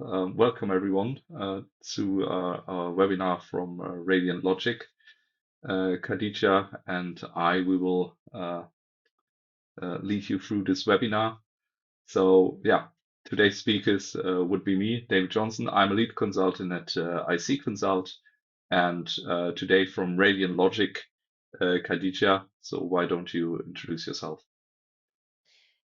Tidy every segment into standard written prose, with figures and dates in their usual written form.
welcome everyone to our webinar from Radiant Logic. Khadija and we will lead you through this webinar. So yeah, today's speakers would be me, David Johnson. I'm a lead consultant at IC Consult, and today from Radiant Logic, Khadija. So why don't you introduce yourself?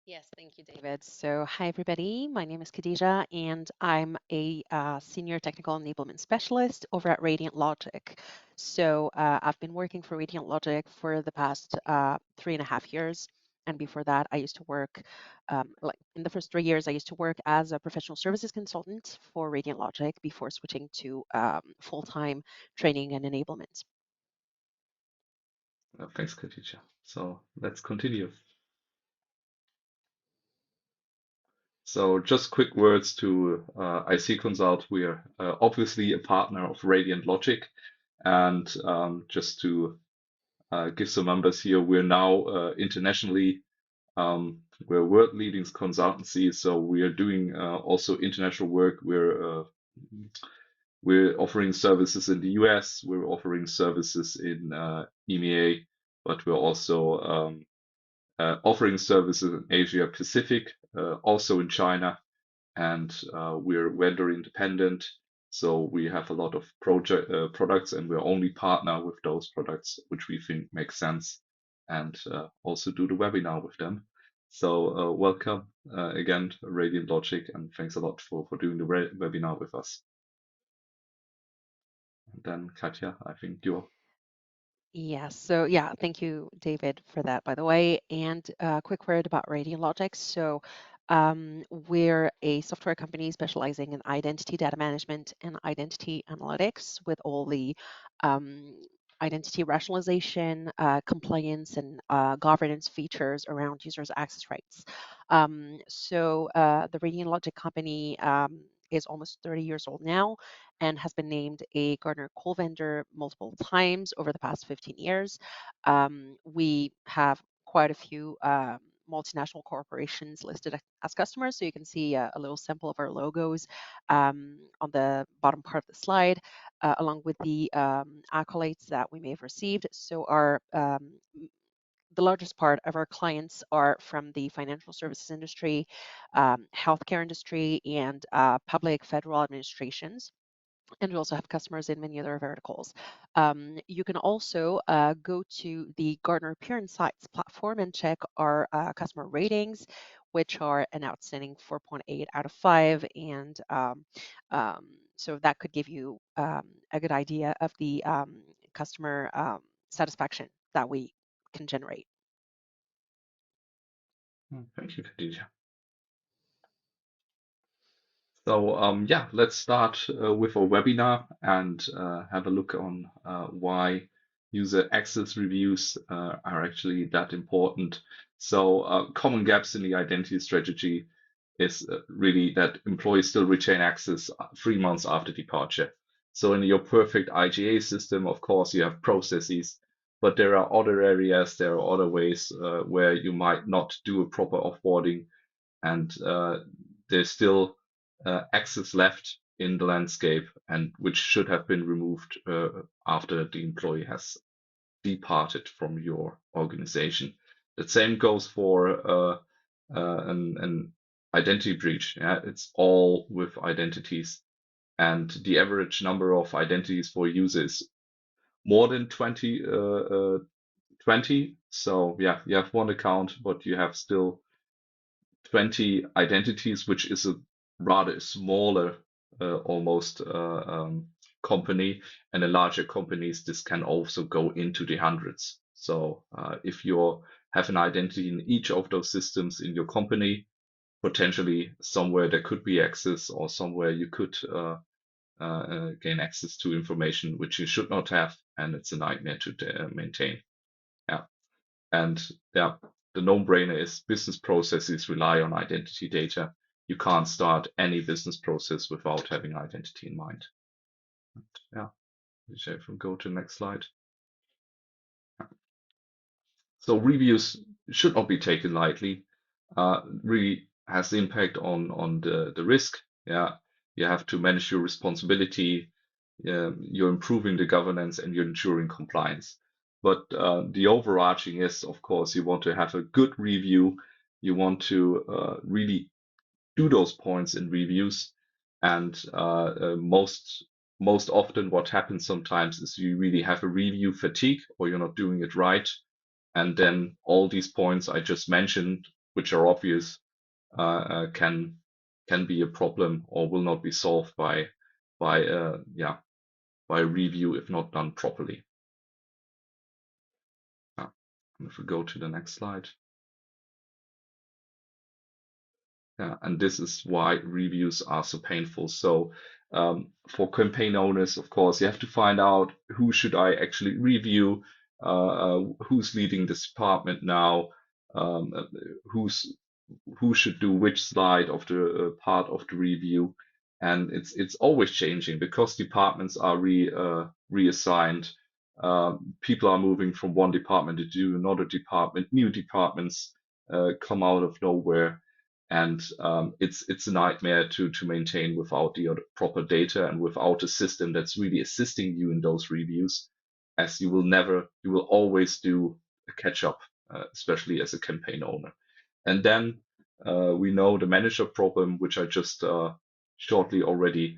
Yes, thank you, David. So, hi, everybody. My name is Khadija, and I'm a senior technical enablement specialist over at Radiant Logic. So, I've been working for Radiant Logic for the past 3.5 years. And before that, I used to work, like in the first 3 years, I used to work as a professional services consultant for Radiant Logic before switching to full-time training and enablement. Thanks, Khadija. So let's continue. So just quick words to IC Consult. We are obviously a partner of Radiant Logic. And just to give some numbers here, we're now internationally, we're world leading consultancy. So we are doing also international work. We're offering services in the US. We're offering services in EMEA, but we're also offering services in Asia Pacific, also in China, and we're vendor independent. So we have a lot of products, and we're only partner with those products which we think make sense, and also do the webinar with them. So welcome again, Radiant Logic, and thanks a lot for doing the webinar with us. And then Katja, I think you're. Yes. So yeah, thank you, David, for that, by the way. And a quick word about Radiant Logic. So we're a software company specializing in identity data management and identity analytics with all the um, identity rationalization, compliance, and governance features around users' access rights. The Radiant Logic company is almost 30 years old now and has been named a Gartner Coal Vendor multiple times over the past 15 years. We have quite a few multinational corporations listed as customers. So you can see a little sample of our logos on the bottom part of the slide, along with the accolades that we may have received. So the largest part of our clients are from the financial services industry, healthcare industry, and public federal administrations. And we also have customers in many other verticals. You can also go to the Gartner Peer Insights platform and check our customer ratings, which are an outstanding 4.8 out of 5. And so that could give you a good idea of the customer satisfaction that we can generate. Thank you, Khadija. So yeah, let's start with a webinar and have a look on why user access reviews are actually that important. So common gaps in the identity strategy is really that employees still retain access 3 months after departure. So in your perfect IGA system, of course, you have processes, but there are other areas, there are other ways where you might not do a proper offboarding, and there's still access left in the landscape, and which should have been removed after the employee has departed from your organization. The same goes for an identity breach. Yeah? It's all with identities, and the average number of identities for users is more than 20. So yeah, you have one account, but you have still 20 identities, which is a rather smaller, almost company. And in larger companies, this can also go into the hundreds. So if you have an identity in each of those systems in your company, potentially somewhere there could be access, or somewhere you could gain access to information which you should not have, and it's a nightmare to maintain. Yeah. And yeah, the no-brainer is business processes rely on identity data. You can't start any business process without having identity in mind. And yeah, if we go to the next slide. So reviews should not be taken lightly. Really has impact on the risk. Yeah, You have to manage your responsibility. You're improving the governance and you're ensuring compliance. But the overarching is, of course, you want to have a good review. You want to really do those points in reviews. And most often, what happens sometimes is you really have a review fatigue, or you're not doing it right, and then all these points I just mentioned, which are obvious, can be a problem or will not be solved by review if not done properly. If we go to the next slide. And this is why reviews are so painful. So for campaign owners, of course, you have to find out who should I actually review, who's leading this department now, um, uh, who's who should do which slide of the part of the review, and it's always changing because departments are reassigned. People are moving from one department to another department. New departments come out of nowhere, and it's a nightmare to maintain without the proper data and without a system that's really assisting you in those reviews, as you will always do a catch up, especially as a campaign owner. And then we know the manager problem, which I just shortly already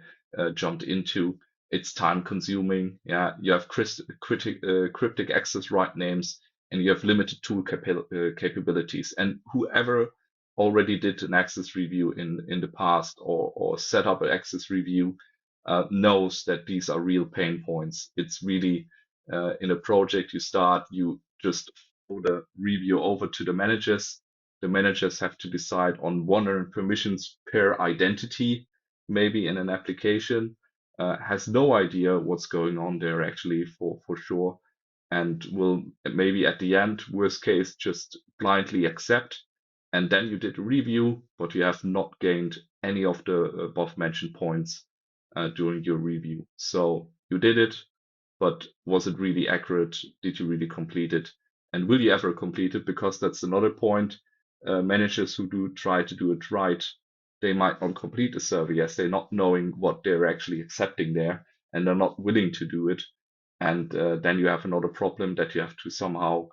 jumped into. It's time consuming. Yeah, you have cryptic access right names, and you have limited tool capabilities. And whoever already did an access review in the past, or set up an access review, knows that these are real pain points. It's really in a project you start, you just forward the review over to the managers. The managers have to decide on 100 permissions per identity, maybe in an application, has no idea what's going on there actually for sure, and will maybe at the end, worst case, just blindly accept. And then you did a review, but you have not gained any of the above mentioned points during your review. So you did it, but was it really accurate? Did you really complete it? And will you ever complete it? Because that's another point. Managers who do try to do it right, they might not complete the survey as they're not knowing what they're actually accepting there, and they're not willing to do it. And then you have another problem that you have to somehow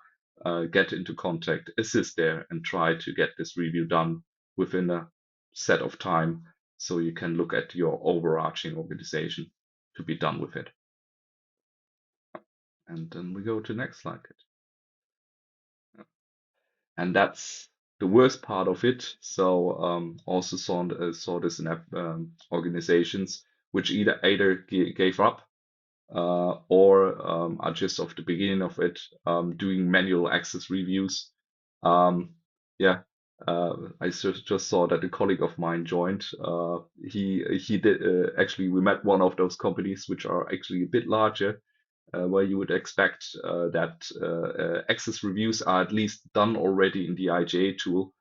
get into contact, assist there, and try to get this review done within a set of time so you can look at your overarching organization to be done with it. And then we go to the next slide. And that's the worst part of it. So also saw this in organizations which either gave up or are just of the beginning of it, doing manual access reviews. Yeah, I just saw that a colleague of mine joined. He did actually. We met one of those companies which are actually a bit larger, where you would expect that access reviews are at least done already in the IGA tool.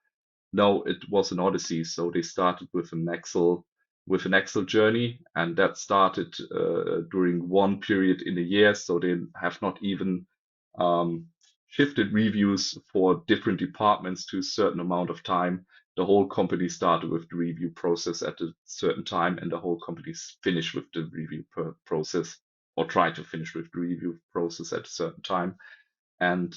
No, it was an odyssey. So they started with an Excel journey, and that started during one period in a year. So they have not even um, shifted reviews for different departments to a certain amount of time. The whole company started with the review process at a certain time, and the whole company finished with the review process, or try to finish with the review process at a certain time. And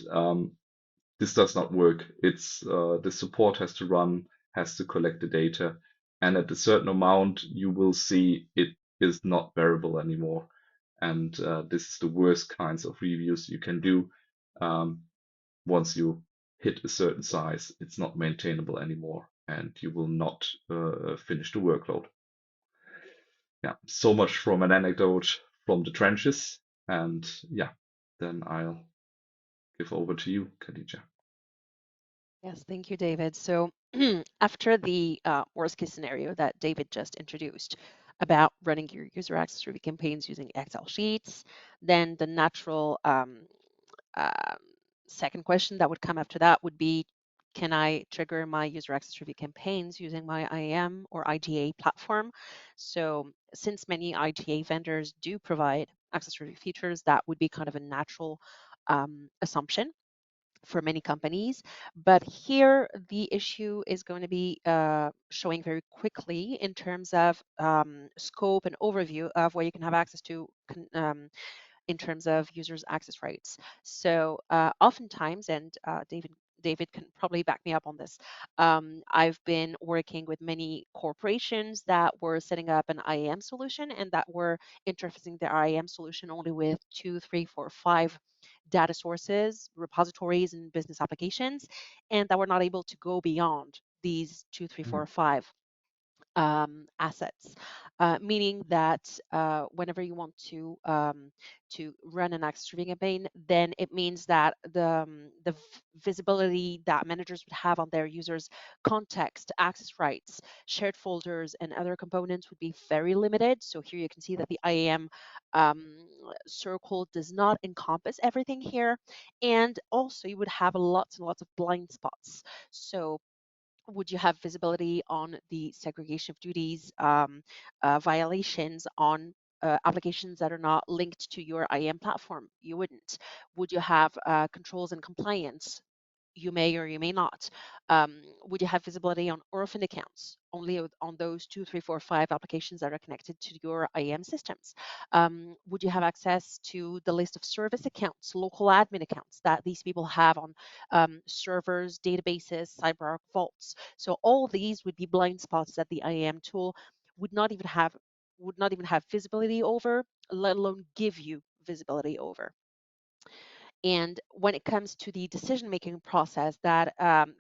this does not work. It's the support has to run, has to collect the data, and at a certain amount, you will see it is not bearable anymore. And this is the worst kinds of reviews you can do. Once you hit a certain size, it's not maintainable anymore, and you will not finish the workload. Yeah, so much from an anecdote from the trenches. And yeah, then I'll give over to you, Khadija. Yes, thank you, David. So after the worst case scenario that David just introduced about running your user access review campaigns using Excel sheets, then the natural um, second question that would come after that would be, can I trigger my user access review campaigns using my IAM or IGA platform? So since many IGA vendors do provide access review features, that would be kind of a natural assumption. for many companies. But here, the issue is going to be showing very quickly in terms of scope and overview of what you can have access to in terms of users' access rights. So oftentimes, and David can probably back me up on this. I've been working with many corporations that were setting up an IAM solution and that were interfacing their IAM solution only with two, three, four, five data sources, repositories, and business applications, and that were not able to go beyond these two, three, four, Mm, five assets, meaning that whenever you want to run an access review campaign, then it means that the visibility that managers would have on their users' context, access rights, shared folders, and other components would be very limited. So here you can see that the IAM circle does not encompass everything here, and also you would have lots and lots of blind spots. So would you have visibility on the segregation of duties, violations on applications that are not linked to your IAM platform? You wouldn't. Would you have controls and compliance? You may or you may not. Would you have visibility on orphan accounts only on those two, three, four, five applications that are connected to your IAM systems? Would you have access to the list of service accounts, local admin accounts that these people have on servers, databases, CyberArk vaults? So all these would be blind spots that the IAM tool would not even have visibility over, let alone give you visibility over. And when it comes to the decision-making process that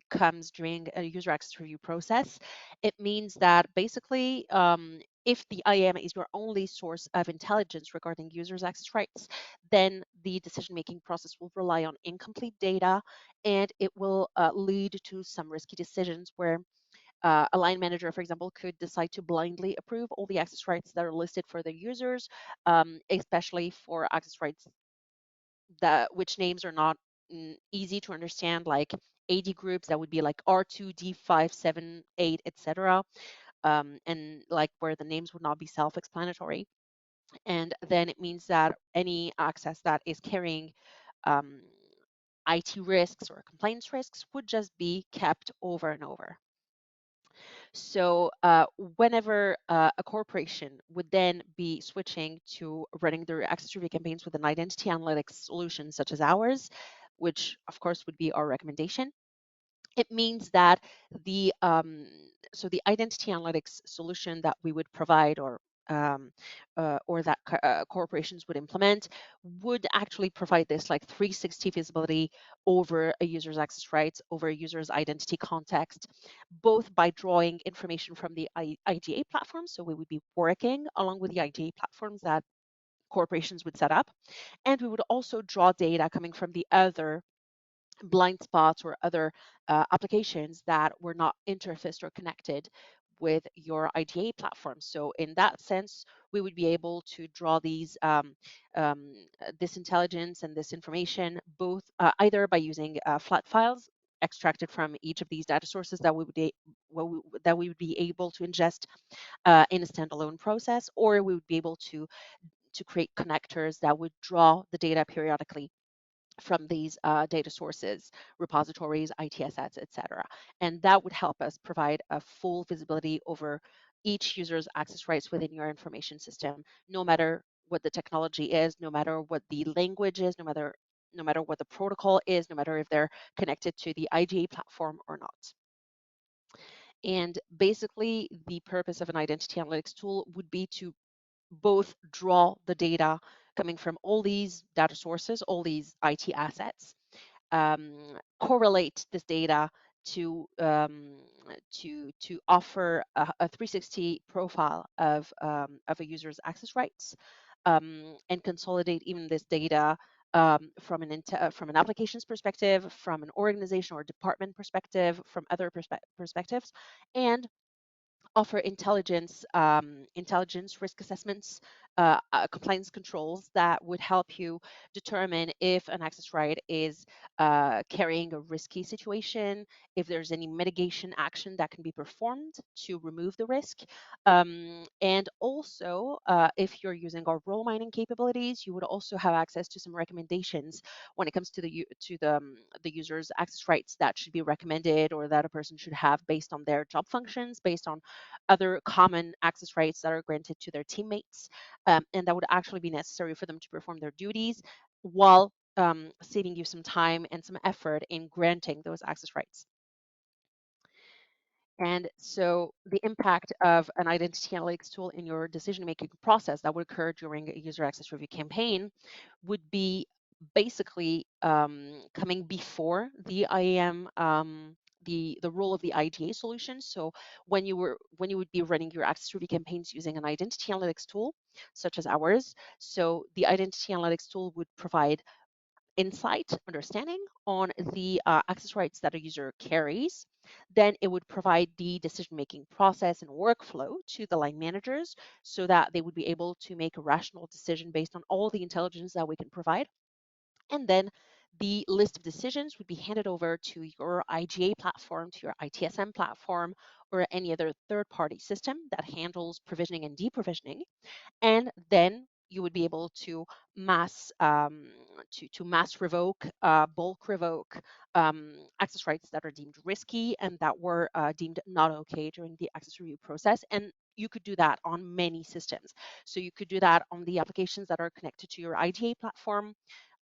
comes during a user access review process, it means that basically, if the IAM is your only source of intelligence regarding users' access rights, then the decision-making process will rely on incomplete data, and it will lead to some risky decisions where a line manager, for example, could decide to blindly approve all the access rights that are listed for the users, especially for access rights that which names are not easy to understand, like AD groups that would be like R2, D5, 7, 8, etc. And like where the names would not be self-explanatory. And then it means that any access that is carrying um, IT risks or compliance risks would just be kept over and over. So whenever a corporation would then be switching to running their access review campaigns with an identity analytics solution such as ours, which of course would be our recommendation, it means that the the identity analytics solution that we would provide um, or that corporations would implement would actually provide this like 360 visibility over a user's access rights, over a user's identity context, both by drawing information from the IGA platform. So we would be working along with the IGA platforms that corporations would set up, and we would also draw data coming from the other blind spots or other applications that were not interfaced or connected with your IGA platform. So in that sense, we would be able to draw this intelligence and this information both either by using flat files extracted from each of these data sources that that we would be able to ingest in a standalone process, or we would be able to create connectors that would draw the data periodically from these data sources, repositories, ITSS, etc. And that would help us provide a full visibility over each user's access rights within your information system, no matter what the technology is, no matter what the language is, no matter what the protocol is, no matter if they're connected to the IGA platform or not. And basically, the purpose of an identity analytics tool would be to both draw the data coming from all these data sources, all these IT assets, correlate this data to offer a 360 profile of a user's access rights, and consolidate even this data from an applications perspective, from an organization or department perspective, from other perspectives, and offer intelligence risk assessments, compliance controls that would help you determine if an access right is carrying a risky situation, if there's any mitigation action that can be performed to remove the risk. And also, if you're using our role mining capabilities, you would also have access to some recommendations when it comes to the user's access rights that should be recommended or that a person should have based on their job functions, based on other common access rights that are granted to their teammates, and that would actually be necessary for them to perform their duties while saving you some time and some effort in granting those access rights. And so the impact of an identity analytics tool in your decision-making process that would occur during a user access review campaign would be basically coming before the IAM, the role of the IGA solution. So when you would be running your access review campaigns using an identity analytics tool, such as ours, so the identity analytics tool would provide insight, understanding on the access rights that a user carries. Then it would provide the decision-making process and workflow to the line managers so that they would be able to make a rational decision based on all the intelligence that we can provide. And then the list of decisions would be handed over to your IGA platform, to your ITSM platform, or any other third-party system that handles provisioning and deprovisioning. And then you would be able to mass revoke, bulk revoke access rights that are deemed risky and that were deemed not okay during the access review process. And you could do that on many systems. So you could do that on the applications that are connected to your IGA platform.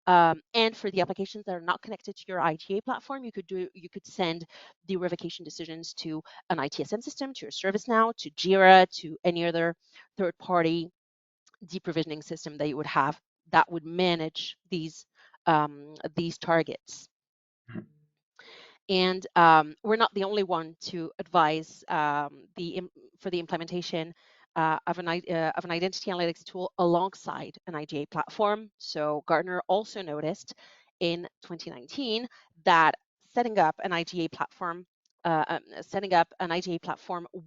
And for the applications that are not connected to your IGA platform, you could send the revocation decisions to an ITSM system, to your ServiceNow, to Jira, to any other third-party deprovisioning system that you would have that would manage these targets. And we're not the only one to advise for the implementation of an identity analytics tool alongside an IGA platform. So Gartner also noticed in 2019 that setting up an IGA platform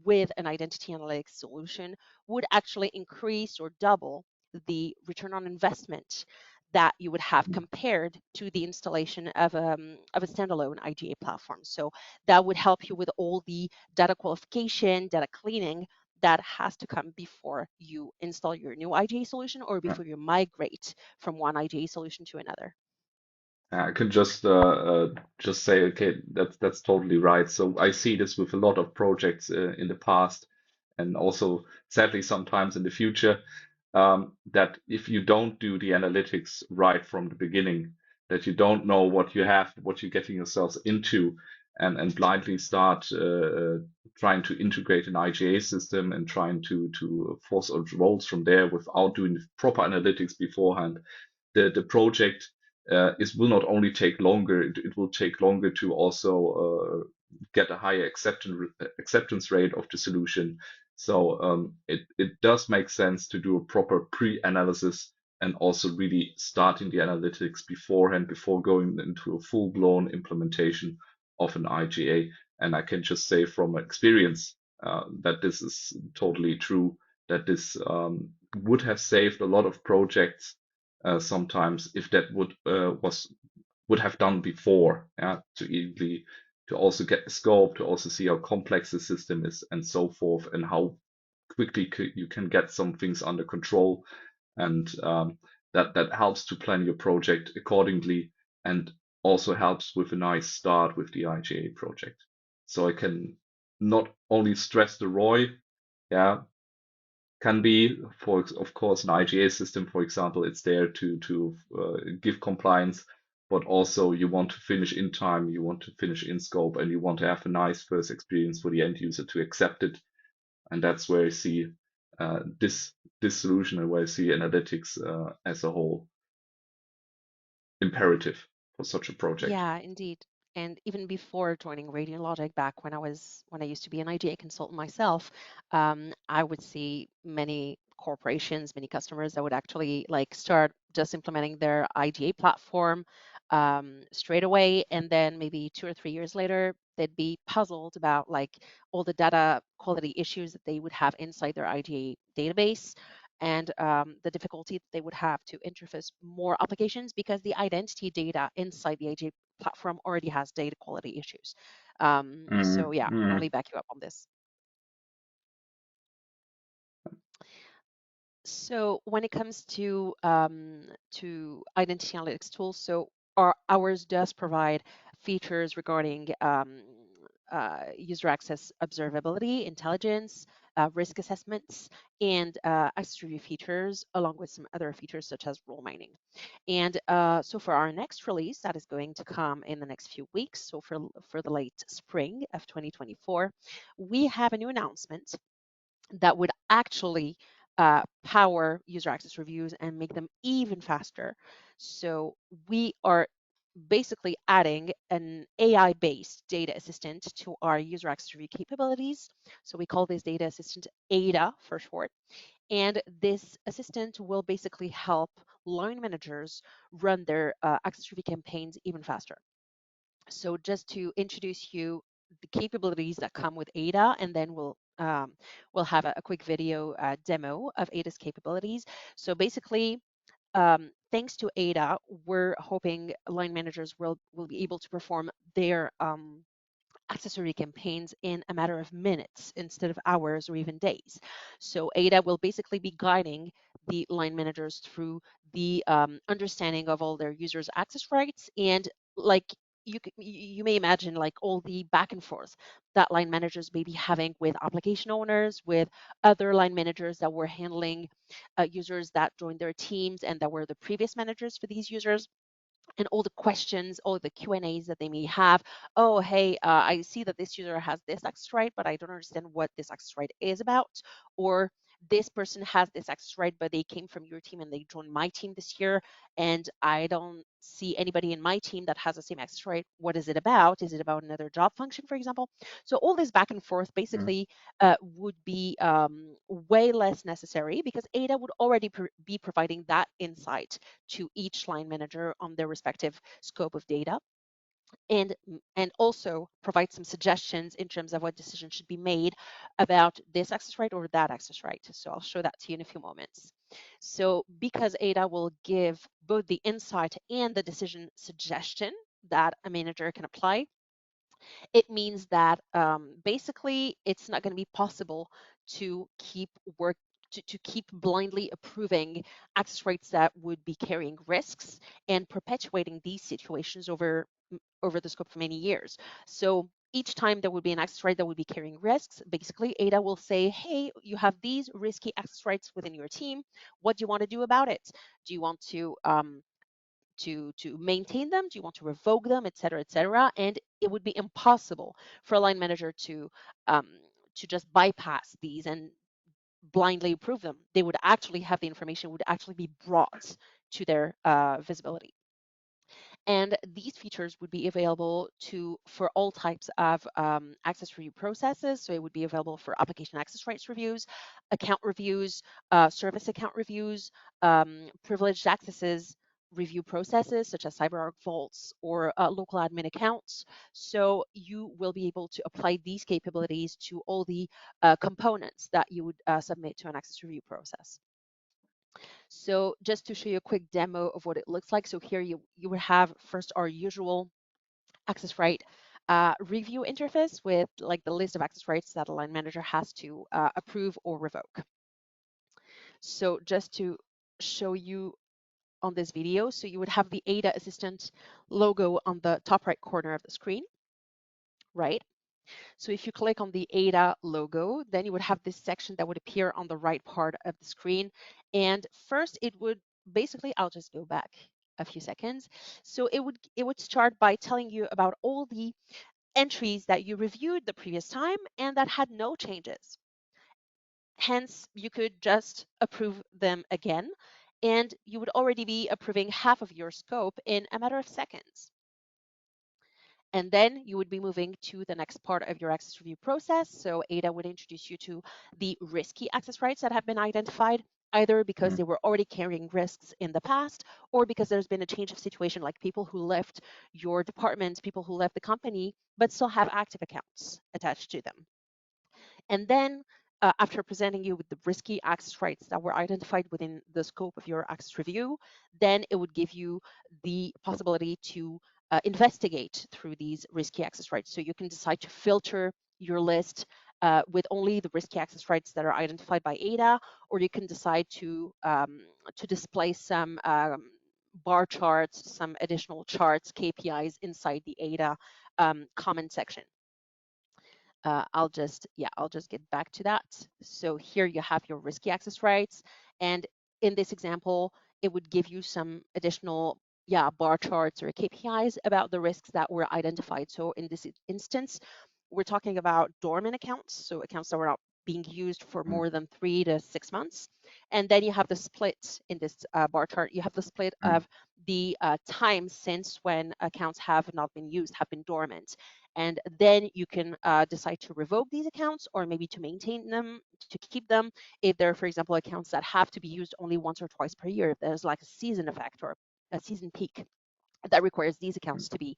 with an identity analytics solution would actually increase or double the return on investment that you would have compared to the installation of a standalone IGA platform. So that would help you with all the data qualification, data cleaning that has to come before you install your new IGA solution or before you migrate from one IGA solution to another. I can just say, okay, that's totally right. So I see this with a lot of projects in the past, and also sadly sometimes in the future, that if you don't do the analytics right from the beginning, that you don't know what you have, what you're getting yourselves into, and blindly start trying to integrate an IGA system and trying to force out roles from there without doing the proper analytics beforehand, the project is will not only take longer, it will take longer to also get a higher acceptance rate of the solution. So it does make sense to do a proper pre-analysis and also really starting the analytics beforehand before going into a full-blown implementation of an IGA. And I can just say from experience that this is totally true, that this would have saved a lot of projects sometimes if that would have done before, yeah, to also get the scope, to also see how complex the system is, and so forth, and how quickly you can get some things under control, and that helps to plan your project accordingly, and also helps with a nice start with the IGA project. So I can not only stress the ROI, yeah, can be, of course, an IGA system, for example, it's there to give compliance, but also you want to finish in time, you want to finish in scope, and you want to have a nice first experience for the end user to accept it. And that's where I see this solution and where I see analytics as a whole imperative for such a project. Yeah, indeed. And even before joining Radiologic, back when I used to be an IGA consultant myself, I would see many corporations, many customers that would actually like start just implementing their IGA platform straight away, and then maybe 2 or 3 years later, they'd be puzzled about like all the data quality issues that they would have inside their IGA database, and the difficulty that they would have to interface more applications because the identity data inside the IGA platform already has data quality issues. So Mm, yeah, I can mm, only back you up on this. So when it comes to identity analytics tools, so ours does provide features regarding user access observability, intelligence, risk assessments, and access review features, along with some other features such as role mining. And so for our next release, that is going to come in the next few weeks, so for the late spring of 2024, we have a new announcement that would actually power user access reviews and make them even faster. So we are basically adding an AI-based data assistant to our user access review capabilities. So we call this data assistant ADA for short. And this assistant will basically help line managers run their access review campaigns even faster. So just to introduce you the capabilities that come with ADA, and then we'll have a quick video demo of ADA's capabilities. So basically, thanks to ADA, we're hoping line managers will be able to perform their accessory campaigns in a matter of minutes instead of hours or even days. So ADA will basically be guiding the line managers through the understanding of all their users' access rights, and like you may imagine like all the back and forth that line managers may be having with application owners, with other line managers that were handling users that joined their teams and that were the previous managers for these users, and all the questions, all the Q&As that they may have. Oh, hey, I see that this user has this access right, but I don't understand what this access right is about. Or this person has this access right, but they came from your team and they joined my team this year, and I don't see anybody in my team that has the same access right. What is it about? Is it about another job function, for example? So all this back and forth mm, basically would be way less necessary because Ada would already be providing that insight to each line manager on their respective scope of data, and also provide some suggestions in terms of what decisions should be made about this access right or that access right. So I'll show that to you in a few moments. So because Ada will give both the insight and the decision suggestion that a manager can apply, it means that basically it's not going to be possible to keep work to keep blindly approving access rights that would be carrying risks and perpetuating these situations over the scope of many years. So each time there would be an access right that would be carrying risks, basically Ada will say, hey, you have these risky access rights within your team. What do you want to do about it? Do you want to maintain them? Do you want to revoke them, et cetera, et cetera? And it would be impossible for a line manager um, to just bypass these and blindly approve them. They would actually have the information would actually be brought to their visibility. And these features would be available for all types of access review processes. So it would be available for application access rights reviews, account reviews, service account reviews, privileged accesses review processes such as CyberArk vaults or local admin accounts. So you will be able to apply these capabilities to all the components that you would submit to an access review process. So just to show you a quick demo of what it looks like. So here you would have first our usual access right review interface with like the list of access rights that a line manager has to approve or revoke. So just to show you on this video, so you would have the ADA Assistant logo on the top right corner of the screen, right? So if you click on the ADA logo, then you would have this section that would appear on the right part of the screen. And first it would basically, I'll just go back a few seconds. So it would start by telling you about all the entries that you reviewed the previous time and that had no changes. Hence, you could just approve them again, and you would already be approving half of your scope in a matter of seconds. And then you would be moving to the next part of your access review process. So Ada would introduce you to the risky access rights that have been identified. either because Mm, they were already carrying risks in the past, or because there's been a change of situation, like people who left your department, people who left the company, but still have active accounts attached to them. And then after presenting you with the risky access rights that were identified within the scope of your access review, then it would give you the possibility to investigate through these risky access rights. So you can decide to filter your list with only the risky access rights that are identified by ADA, or you can decide to display some bar charts, some additional charts, KPIs inside the ADA comment section. I'll just get back to that. So here you have your risky access rights. And in this example, it would give you some additional bar charts or KPIs about the risks that were identified. So in this instance, we're talking about dormant accounts, so accounts that were not being used for mm, more than 3 to 6 months. And then you have the split in this bar chart. You have the split mm. of the time since when accounts have not been used, have been dormant. And then you can decide to revoke these accounts or maybe to maintain them, to keep them. If they're, for example, accounts that have to be used only once or twice per year, if there's like a season effect or a season peak that requires these accounts to be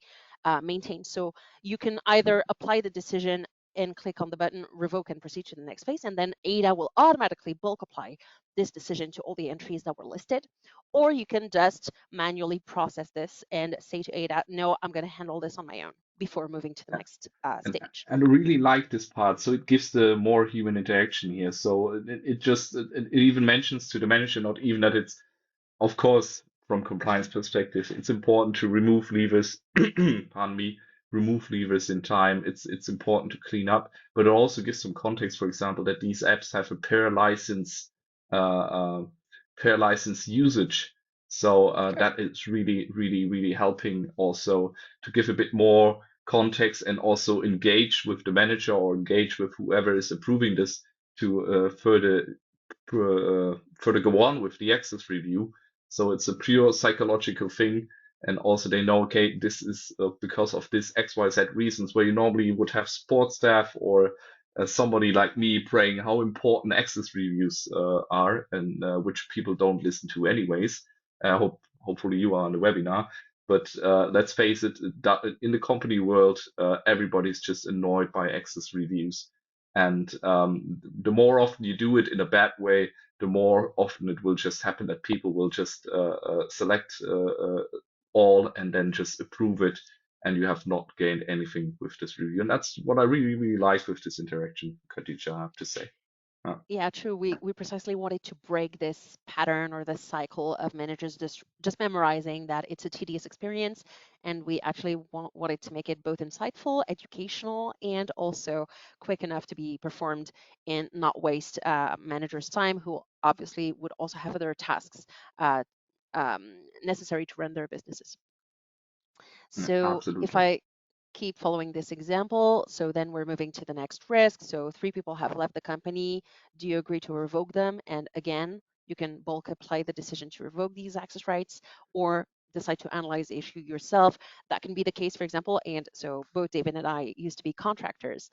maintained. So you can either apply the decision and click on the button, revoke and proceed to the next phase, and then ADA will automatically bulk apply this decision to all the entries that were listed. Or you can just manually process this and say to ADA, no, I'm going to handle this on my own before moving to the next And stage. and I really like this part. So it gives the more human interaction here. So it even mentions to the manager not even that it's, of course, from compliance perspective, it's important to remove levers, pardon me, remove levers in time. It's important to clean up, but it also gives some context, for example, that these apps have a uh, uh, per license usage. So Sure. that is really helping also to give a bit more context and also engage with the manager or engage with whoever is approving this to further go on with the access review. So it's a pure psychological thing. And also they know, okay, this is because of this XYZ reasons where you normally would have support staff or somebody like me praying how important access reviews are and which people don't listen to anyways. Hopefully you are on the webinar. But let's face it, in the company world, everybody's just annoyed by access reviews. And the more often you do it in a bad way, the more often it will just happen that people will just select all and then just approve it, and you have not gained anything with this review. And that's what I really like with this interaction, Khadija, I have to say. Uh, Yeah, true. We precisely wanted to break this pattern or this cycle of managers just memorizing that it's a tedious experience, and we actually wanted to make it both insightful, educational, and also quick enough to be performed and not waste managers' time, who obviously would also have other tasks uh, necessary to run their businesses. So if Absolutely. I keep following this example, so then we're moving to the next risk. So 3 people have left the company. Do you agree to revoke them? And again, you can bulk apply the decision to revoke these access rights or decide to analyze the issue yourself. That can be the case, for example. And so both David and I used to be contractors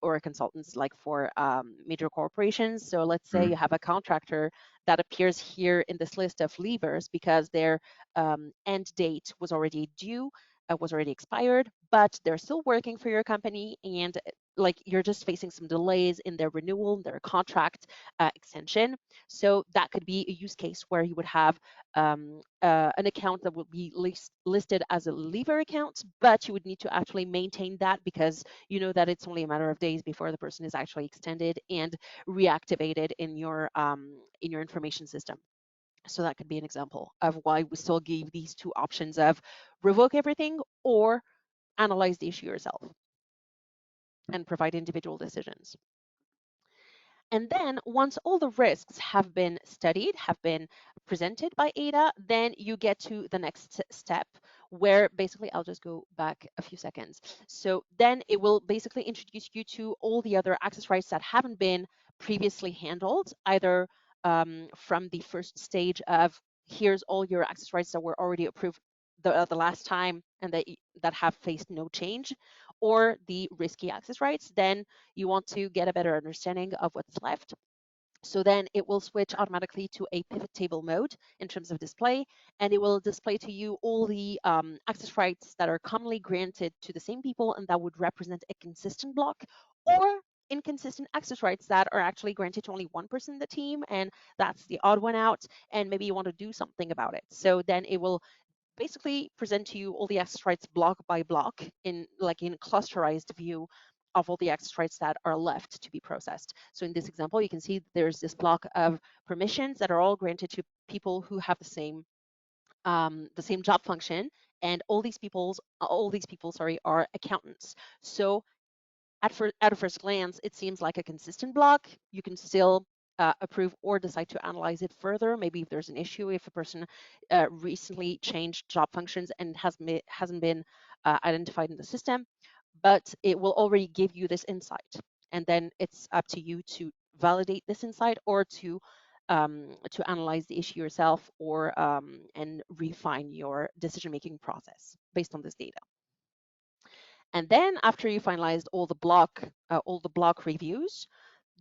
or consultants like for major corporations. So let's say you Mm, have a contractor that appears here in this list of levers because their end date was already due, was already expired, but they're still working for your company and like you're just facing some delays in their renewal, their contract extension. So that could be a use case where you would have an account that would be listed as a lever account, but you would need to actually maintain that because you know that it's only a matter of days before the person is actually extended and reactivated in your information system. So that could be an example of why we still give these two options of revoke everything or analyze the issue yourself and provide individual decisions. And then once all the risks have been studied, have been presented by ADA, then you get to the next step where basically I'll just go back a few seconds. So then it will basically introduce you to all the other access rights that haven't been previously handled, either from the first stage of here's all your access rights that were already approved the last time and that have faced no change, or the risky access rights. Then you want to get a better understanding of what's left. So then it will switch automatically to a pivot table mode in terms of display, and it will display to you all the access rights that are commonly granted to the same people and that would represent a consistent block, or inconsistent access rights that are actually granted to only one person in the team, and that's the odd one out, and maybe you want to do something about it. So then it will basically present to you all the access rights block by block in like in clusterized view of all the access rights that are left to be processed. So in this example, you can see there's this block of permissions that are all granted to people who have the same job function, and all these people, sorry, are accountants. So at a first glance, it seems like a consistent block. You can still approve or decide to analyze it further. Maybe if there's an issue, if a person recently changed job functions and hasn't been identified in the system, but it will already give you this insight. And then it's up to you to validate this insight or to analyze the issue yourself or and refine your decision-making process based on this data. And then after you finalized all the block reviews,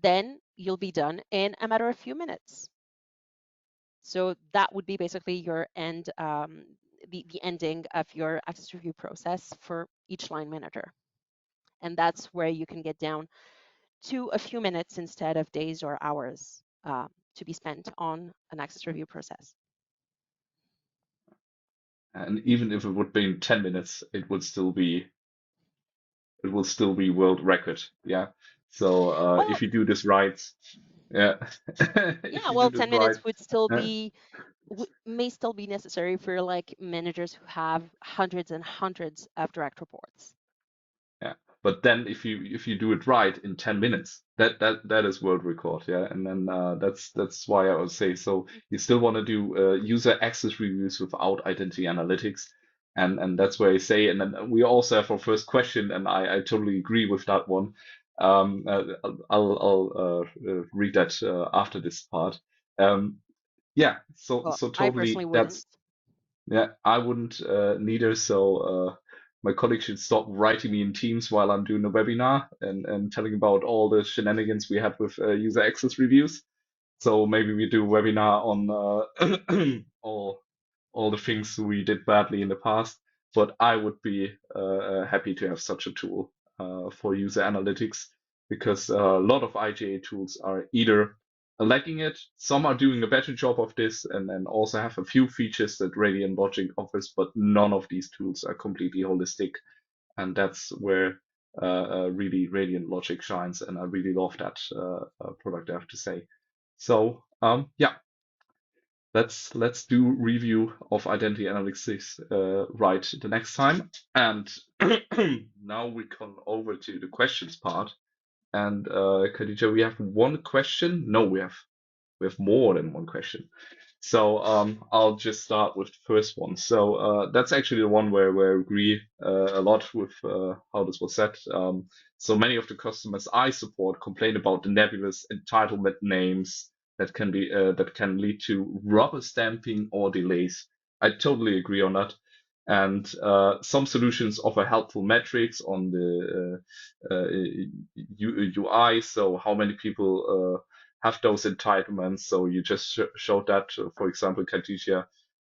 then you'll be done in a matter of few minutes. So that would be basically your the ending of your access review process for each line manager. And that's where you can get down to a few minutes instead of days or hours to be spent on an access review process. And even if it would be in 10 minutes, it will still be world record. Yeah. So Well, if you do this right, yeah, if yeah, you do well, this 10 right, minutes would still uh, be may still be necessary for like managers who have hundreds and hundreds of direct reports. yeah. But then if you do it right in 10 minutes, that is world record. Yeah. And then that's why I would say so. You still want to do user access reviews without identity analytics. And that's where I say, and then we also have our first question, and I totally agree with that one. I'll read that after this part. Um, yeah, Well, so I personally totally wouldn't. that's yeah, I wouldn't neither. So my colleagues should stop writing me in Teams while I'm doing a webinar and telling about all the shenanigans we had with user access reviews. So maybe we do a webinar on all the things we did badly in the past. But I would be happy to have such a tool for user analytics because a lot of IGA tools are either lacking it, some are doing a better job of this, and then also have a few features that Radiant Logic offers, but none of these tools are completely holistic, and that's where really Radiant Logic shines, and I really love that product, I have to say. So yeah, let's do review of identity analytics right the next time. And now we come over to the questions part. And Khadija, we have one question. No, we have more than one question. So I'll just start with the first one. So that's actually the one where I agree a lot with how this was said. So many of the customers I support complain about the nebulous entitlement names that can lead to rubber stamping or delays. I totally agree on that. And some solutions offer helpful metrics on the UI. So how many people have those entitlements. So you just showed that, for example, Khadija,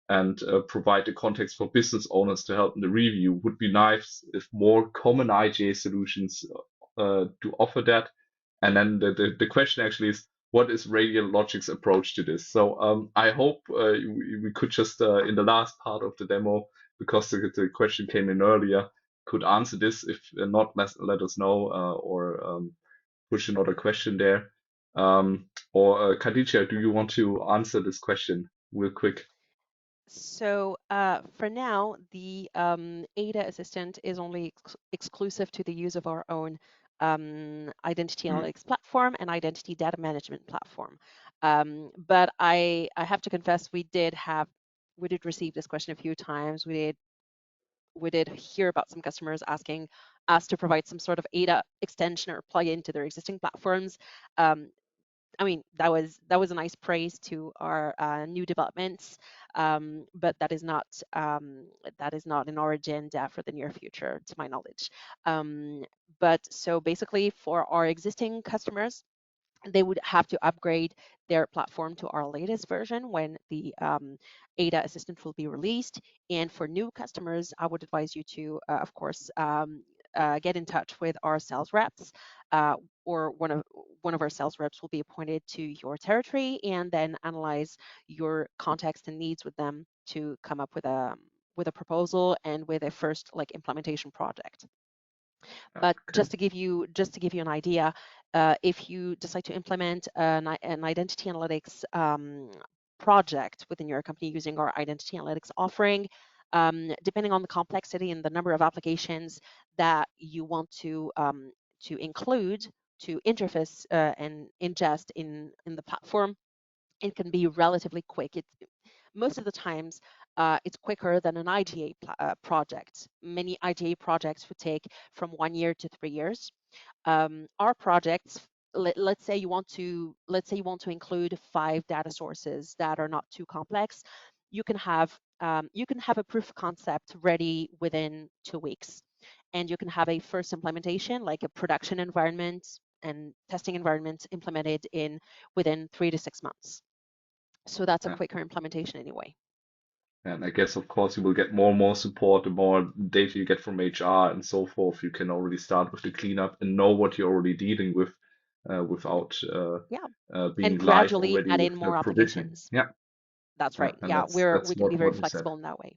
and provide the context for business owners to help in the review. Would be nice if more common IGA solutions to offer that. And then the question actually is, what is Radiant Logic's approach to this? So I hope we could just in the last part of the demo, because the question came in earlier, could answer this. If not, let us know or push another question there. Or Khadija, do you want to answer this question real quick? So for now, the ADA assistant is only exclusive to the use of our own identity Mm. analytics platform and identity data management platform. But I have to confess, we did receive this question a few times. We did hear about some customers asking us to provide some sort of ADA extension or plug into their existing platforms. Um, I mean, that was a nice praise to our new developments, but that is not in our agenda for the near future, to my knowledge. But so basically, for our existing customers, they would have to upgrade their platform to our latest version when the ADA assistant will be released. And for new customers, I would advise you to, of course, get in touch with our sales reps, uh, or one of our sales reps will be appointed to your territory and then analyze your context and needs with them to come up with a proposal and with a first like implementation project. But Okay. just to give you an idea, if you decide to implement an identity analytics project within your company using our identity analytics offering, depending on the complexity and the number of applications that you want to include to interface and ingest in the platform, it can be relatively quick. Most of the times, it's quicker than an IGA project. Many IGA projects would take from 1 year to 3 years. Our projects, let's say you want to include 5 data sources that are not too complex. You can have a proof of concept ready within 2 weeks, and you can have a first implementation, like a production environment and testing environment, implemented in within 3 to 6 months. So that's a Yeah. quicker implementation anyway. And I guess, of course, you will get more and more support the more data you get from HR and so forth. You can already start with the cleanup and know what you're already dealing with without Yeah. And being live gradually already add in with the more provisioning. applications. Yeah, That's yeah, right. and Yeah, we that's can be very what you said. flexible in that way.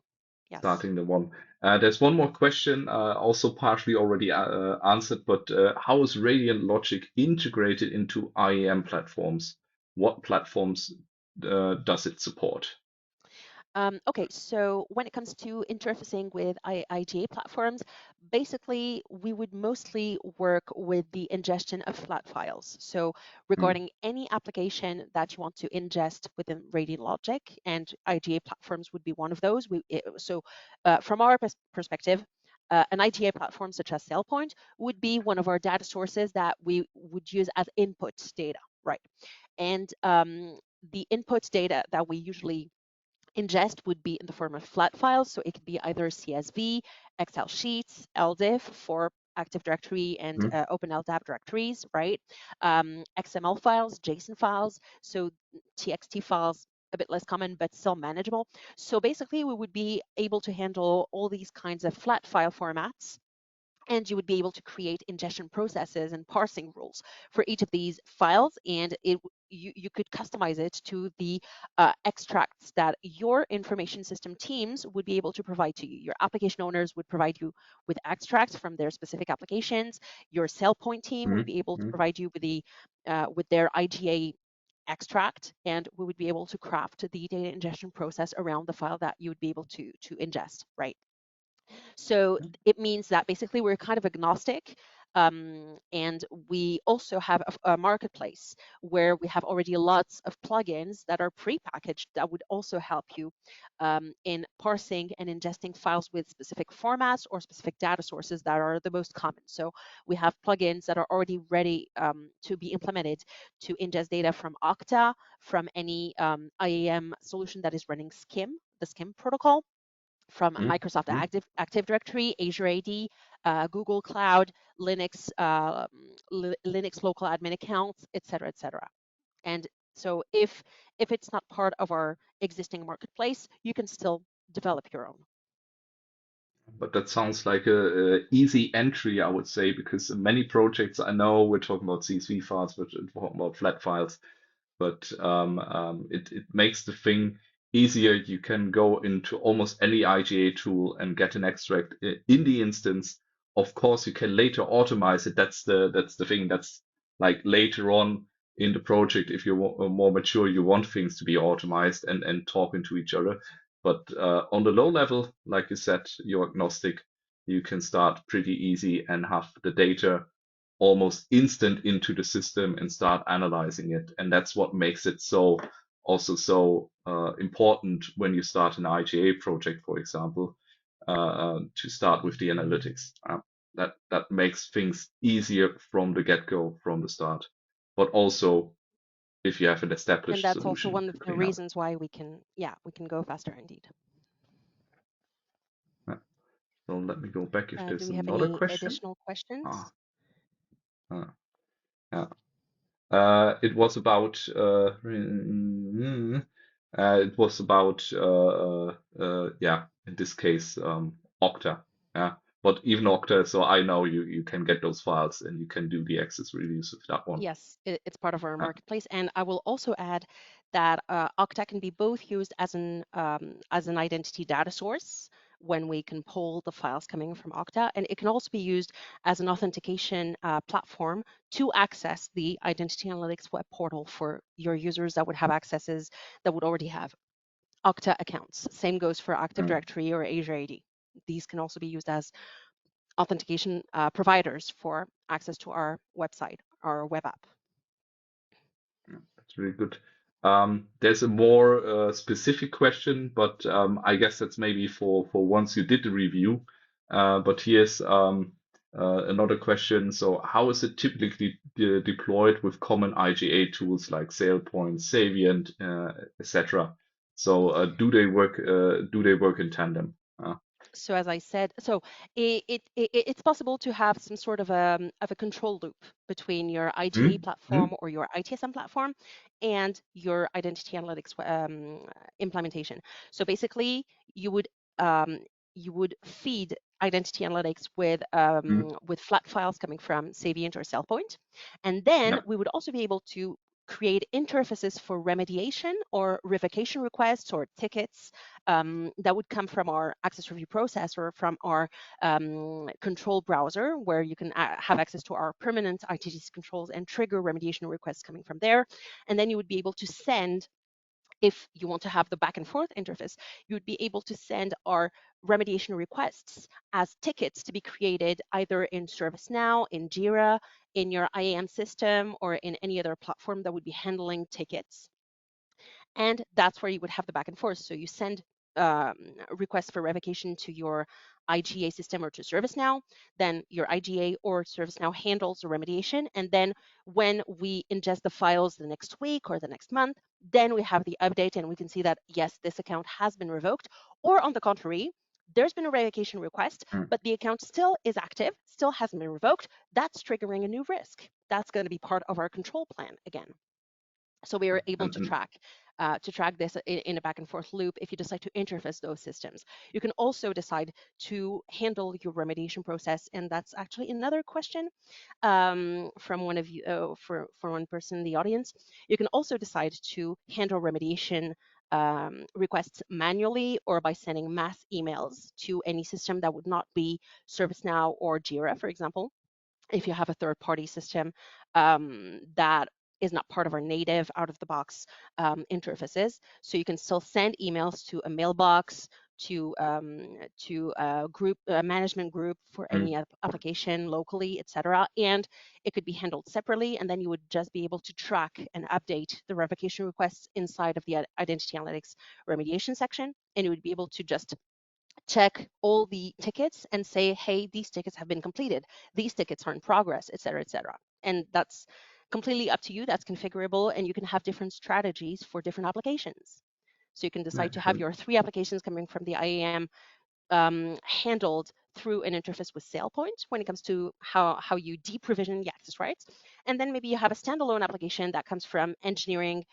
Yes. Starting the one. There's one more question, also partially already answered, but how is Radiant Logic integrated into IAM platforms? What platforms does it support? Okay, so when it comes to interfacing with IGA platforms, basically we would mostly work with the ingestion of flat files. So Mm, regarding any application that you want to ingest within Radiant Logic, and IGA platforms would be one of those. From our perspective, an IGA platform such as SailPoint would be one of our data sources that we would use as input data, right? And the input data that we usually ingest would be in the form of flat files. So it could be either CSV, Excel sheets, LDIF for Active Directory and mm, Open LDAP directories, right? XML files, JSON files, so TXT files, a bit less common, but still manageable. So basically, we would be able to handle all these kinds of flat file formats, and you would be able to create ingestion processes and parsing rules for each of these files, and you could customize it to the extracts that your information system teams would be able to provide to you. Your application owners would provide you with extracts from their specific applications. Your SailPoint team would mm, be able to mm. provide you with their IGA extract, and we would be able to craft the data ingestion process around the file that you would be able to ingest, right? So it means that basically we're kind of agnostic. And we also have a marketplace where we have already lots of plugins that are pre-packaged that would also help you in parsing and ingesting files with specific formats or specific data sources that are the most common. So we have plugins that are already ready to be implemented to ingest data from Okta, from any IAM solution that is running SCIM, the SCIM protocol, from Mm, Microsoft mm. Active Directory, Azure AD, Google Cloud, Linux local admin accounts, etc., etc. And so if it's not part of our existing marketplace, you can still develop your own. But that sounds like a easy entry, I would say, because many projects I know we're talking about CSV files, we're talking about flat files, but it makes the thing easier. You can go into almost any IGA tool and get an extract in the instance. Of course, you can later automate it. That's the thing. That's like later on in the project, if you're more mature, you want things to be automated and talking to each other. But on the low level, like you said, you're agnostic. You can start pretty easy and have the data almost instant into the system and start analyzing it. And that's what makes it so important when you start an IGA project, for example, to start with the analytics. That makes things easier from the get-go, from the start. But also, if you have an And established that's also solution one to of the clean up. reasons why we can go faster indeed. Yeah. So let me go back if Do there's we have another any question. additional questions? Ah, uh, yeah. It was about yeah, in this case, Okta. Yeah, but even Okta, so I know you can get those files and you can do the access reviews with that one. Yes, it's part of our Yeah. marketplace, and I will also add that Okta can be both used as an identity data source when we can pull the files coming from Okta, and it can also be used as an authentication platform to access the Identity Analytics web portal for your users that would have accesses that would already have Okta accounts. Same goes for Active Mm. Directory or Azure AD. These can also be used as authentication providers for access to our website, our web app. Yeah, that's really good. There's a more specific question, but I guess that's maybe for once you did the review. But here's another question. So, how is it typically deployed with common IGA tools like SailPoint, Savient, etc.? So, do they work in tandem? So as I said, so it's possible to have some sort of a control loop between your IGA Mm, platform mm, or your ITSM platform and your identity analytics implementation. So basically, you would um, you would feed identity analytics mm, with flat files coming from Savient or SailPoint, and then yeah. we would also be able to create interfaces for remediation or revocation requests or tickets that would come from our access review process or from our control browser, where you can have access to our permanent ITGC controls and trigger remediation requests coming from there. And then you would be able to send, if you want to have the back and forth interface, you would be able to send our remediation requests as tickets to be created either in ServiceNow, in Jira, in your IAM system, or in any other platform that would be handling tickets. And that's where you would have the back and forth. So you send requests for revocation to your IGA system or to ServiceNow, then your IGA or ServiceNow handles the remediation. And then when we ingest the files the next week or the next month, then we have the update and we can see that, yes, this account has been revoked. Or on the contrary, there's been a revocation request, Mm, but the account still is active, still hasn't been revoked. That's triggering a new risk. That's going to be part of our control plan again. So we are able and to track this in a back and forth loop if you decide to interface those systems. You can also decide to handle your remediation process, and that's actually another question from one of you, for one person in the audience. You can also decide to handle remediation requests manually or by sending mass emails to any system that would not be ServiceNow or Jira, for example, if you have a third-party system that is not part of our native out-of-the-box interfaces. So you can still send emails to a mailbox, to a group, a management group for any mm, application locally, etc. And it could be handled separately, and then you would just be able to track and update the revocation requests inside of the identity analytics remediation section, and you would be able to just check all the tickets and say, hey, these tickets have been completed, these tickets are in progress, et cetera, et cetera. And that's completely up to you. That's configurable, and you can have different strategies for different applications. So you can yeah, decide to have your 3 applications coming from the IAM handled through an interface with SailPoint when it comes to how you deprovision the access rights. And then maybe you have a standalone application that comes from engineering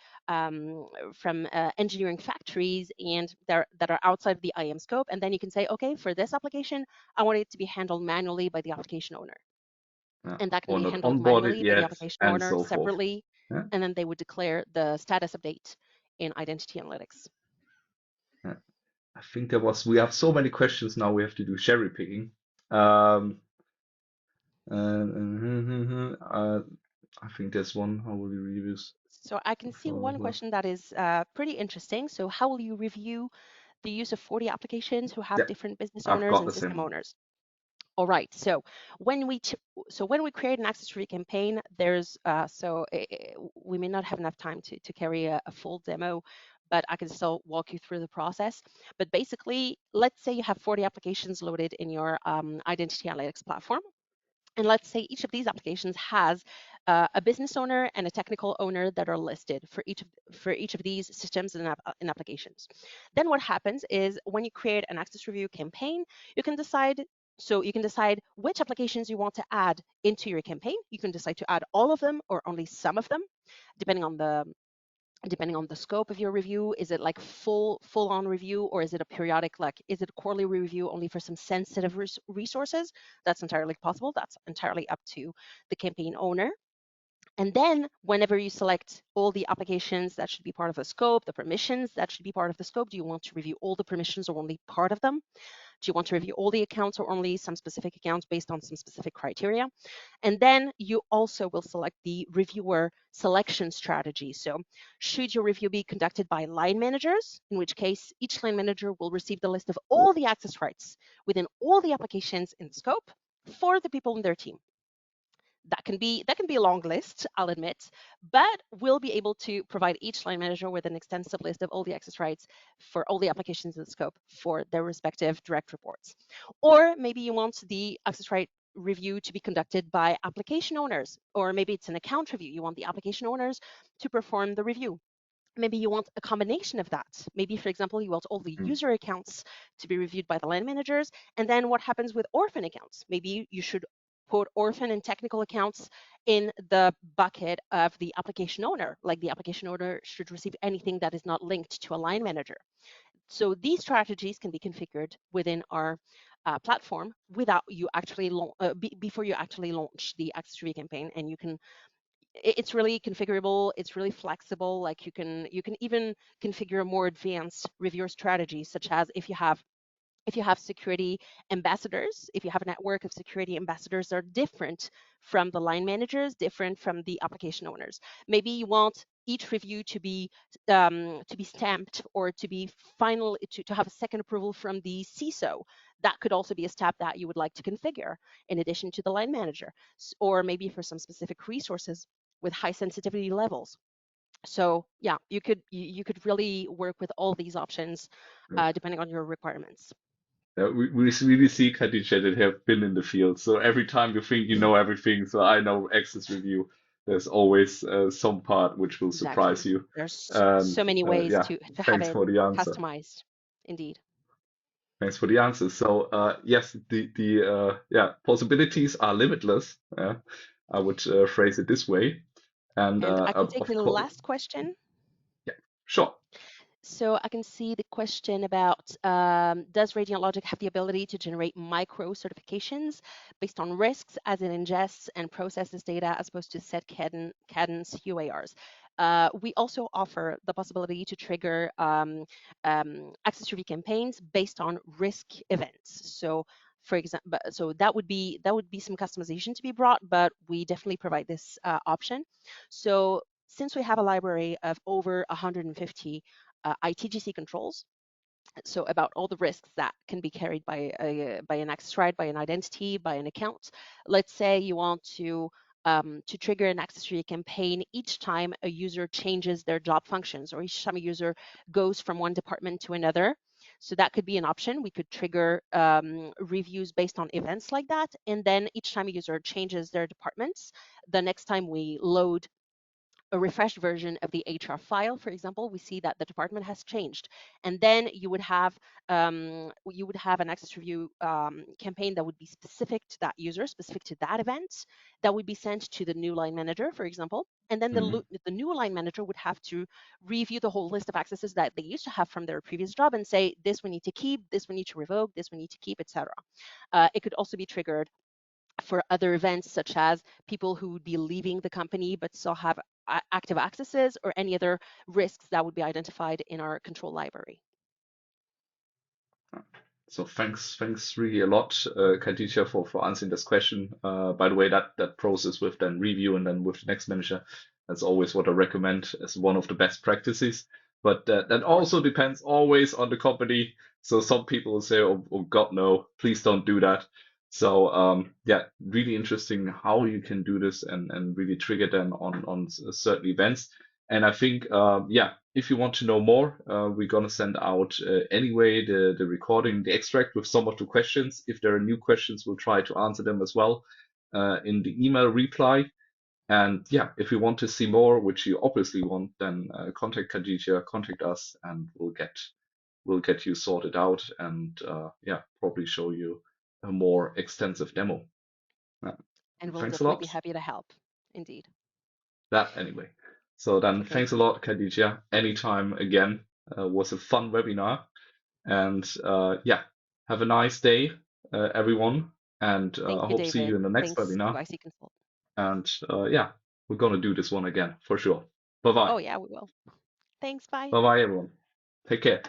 factories and that are outside of the IAM scope. And then you can say, okay, for this application, I want it to be handled manually by the application owner. yeah. And that can Or be not handled onboarded manually by the yet, application and owner so forth. separately. Yeah. And then they would declare the status update in Identity Analytics. Yeah. I think we have so many questions now, we have to do cherry picking. Um, I think there's one. How will you reviews? So I can see one question that is pretty interesting. So how will you review the use of 40 applications who have Yeah, different business I've owners got and the same system one. owners? All right. So when we create an access review campaign, there's we may not have enough time to carry a full demo, but I can still walk you through the process. But basically, let's say you have 40 applications loaded in your identity analytics platform. And let's say each of these applications has a business owner and a technical owner that are listed for each of these systems and applications. Then what happens is when you create an access review campaign, you can decide So you can decide which applications you want to add into your campaign. You can decide to add all of them or only some of them, depending on the scope of your review. Is it like full on review, or is it a periodic, like is it a quarterly review only for some sensitive resources? That's entirely possible. That's entirely up to the campaign owner. And then whenever you select all the applications that should be part of the scope, the permissions that should be part of the scope, do you want to review all the permissions or only part of them? Do you want to review all the accounts or only some specific accounts based on some specific criteria? And then you also will select the reviewer selection strategy. So should your review be conducted by line managers, in which case each line manager will receive the list of all the access rights within all the applications in the scope for the people in their team. That can be a long list, I'll admit, but we'll be able to provide each line manager with an extensive list of all the access rights for all the applications in the scope for their respective direct reports. Or maybe you want the access right review to be conducted by application owners, or maybe it's an account review. You want the application owners to perform the review. Maybe you want a combination of that. Maybe, for example, you want all the Mm. user accounts to be reviewed by the line managers. And then what happens with orphan accounts? Maybe you should put orphan and technical accounts in the bucket of the application owner, like the application owner should receive anything that is not linked to a line manager. So these strategies can be configured within our platform without you actually before you actually launch the access review campaign, and you can it's really configurable, it's really flexible. Like you can even configure more advanced reviewer strategies, such as if you have security ambassadors, if you have a network of security ambassadors that are different from the line managers, different from the application owners. Maybe you want each review to be stamped or to be final to have a second approval from the CISO. That could also be a step that you would like to configure in addition to the line manager, or maybe for some specific resources with high sensitivity levels. So yeah, you could really work with all these options depending on your requirements. We really see, Khadija, that have been in the field. So every time you think you know everything, so I know access review, there's always some part which will surprise Exactly. you. There's And so many ways yeah, to have thanks it for the answer. customized. Indeed. Thanks for the answer. So yes, the yeah, possibilities are limitless. I would phrase it this way. And And I can take of the course, last question. yeah, sure. So I can see the question about does Radiant Logic have the ability to generate micro certifications based on risks as it ingests and processes data as opposed to set cadence UARs? We also offer the possibility to trigger access review campaigns based on risk events. So for example, so that would be some customization to be brought, but we definitely provide this option. So since we have a library of over 150 ITGC controls, so about all the risks that can be carried by an access right, by an identity, by an account. Let's say you want to trigger an access review campaign each time a user changes their job functions or each time a user goes from one department to another. So that could be an option. We could trigger reviews based on events like that. And then each time a user changes their departments, the next time we load a refreshed version of the HR file, for example, we see that the department has changed, and then you would have an access review campaign that would be specific to that user, specific to that event, that would be sent to the new line manager, for example, and then Mhm. the new line manager would have to review the whole list of accesses that they used to have from their previous job and say this we need to keep, this we need to revoke, this we need to keep, etc. It could also be triggered for other events, such as people who would be leaving the company but still have active accesses, or any other risks that would be identified in our control library. So thanks really a lot, Khadija, for answering this question. By the way, that process with then review and then with the next manager, that's always what I recommend as one of the best practices. But that Of course. also depends always on the company. So some people will say, oh God, no, please don't do that. So yeah, really interesting how you can do this and really trigger them on certain events. And I think, yeah, if you want to know more, we're gonna send out anyway the recording, the extract with some of the questions. If there are new questions, we'll try to answer them as well in the email reply. And yeah, if you want to see more, which you obviously want, then contact Khadija, contact us, and we'll get you sorted out and yeah, probably show you a more extensive demo. Uh, And we'll Thanks a definitely be lot. happy to help. Indeed. That anyway. So then, Okay. thanks a lot, Khadija. Anytime again. Was a fun webinar. And yeah, have a nice day, everyone. And Thank I you, hope see you David. in the next Thanks to webinar. IC Consult. And yeah, we're gonna do this one again for sure. Bye bye. Oh, yeah, we will. Thanks. Bye. Bye bye, everyone. Take care.